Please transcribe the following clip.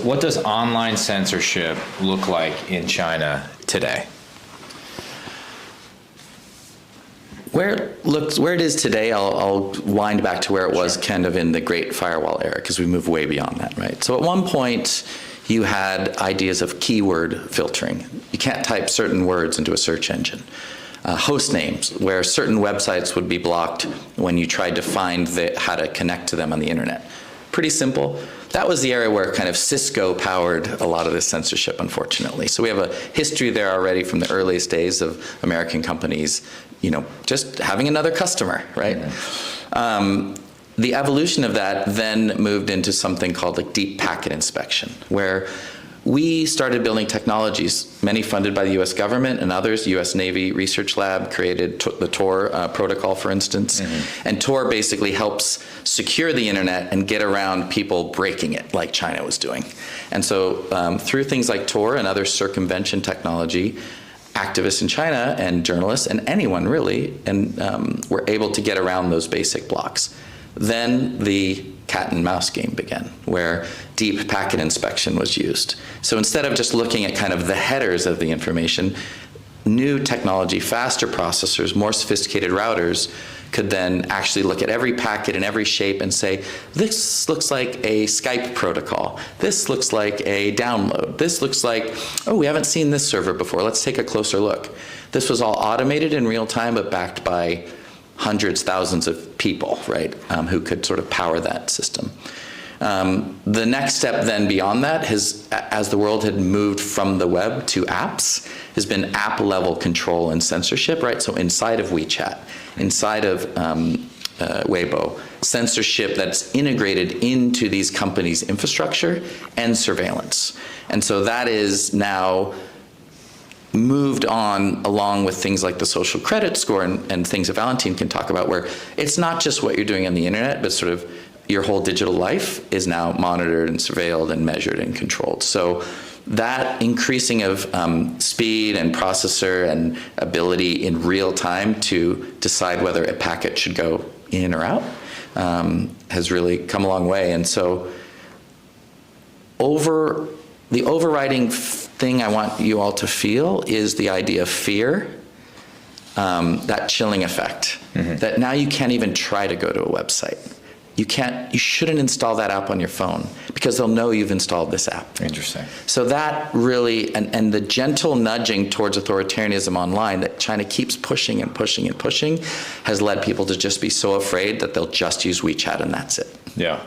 What does online censorship look like in China today? Where it is today, I'll wind back to where it was kind of in the Great Firewall era, because we moved way beyond that, right? So at one point, you had ideas of keyword filtering. You can't type certain words into a search engine. Host names, where certain websites would be blocked when you tried to find how to connect to them on the internet. Pretty simple. That was the area where kind of Cisco powered a lot of this censorship, unfortunately. So we have a history there already from the earliest days of American companies, just having another customer, right? The evolution of that then moved into something called like deep packet inspection, where we started building technologies, many funded by the US government and others. US Navy Research Lab created the Tor protocol, for instance. And Tor basically helps secure the internet and get around people breaking it like China was doing. And so through things like Tor and other circumvention technology, activists in China and journalists and anyone really were able to get around those basic blocks. Then the cat and mouse game began, where deep packet inspection was used. So instead of just looking at kind of the headers of the information, new technology, faster processors, more sophisticated routers could then actually look at every packet in every shape and say, this looks like a Skype protocol. This looks like a download. This looks like, oh, we haven't seen this server before. Let's take a closer look. This was all automated in real time, but backed by hundreds, thousands of people, right, who could sort of power that system. The next step then beyond that has, as the world had moved from the web to apps, has been app-level control and censorship, right? So inside of WeChat, inside of Weibo, censorship that's integrated into these companies' infrastructure and surveillance. And so that is now moved on along with things like the social credit score and things that Valentine can talk about, where it's not just what you're doing on the internet, but sort of your whole digital life is now monitored and surveilled and measured and controlled. So that increasing of speed and processor and ability in real time to decide whether a packet should go in or out has really come a long way. And so the overriding thing I want you all to feel is the idea of fear, that chilling effect, that now you can't even try to go to a website. You shouldn't install that app on your phone because they'll know you've installed this app. Interesting. So that really, and the gentle nudging towards authoritarianism online that China keeps pushing and pushing and pushing has led people to just be so afraid that they'll just use WeChat and that's it. Yeah.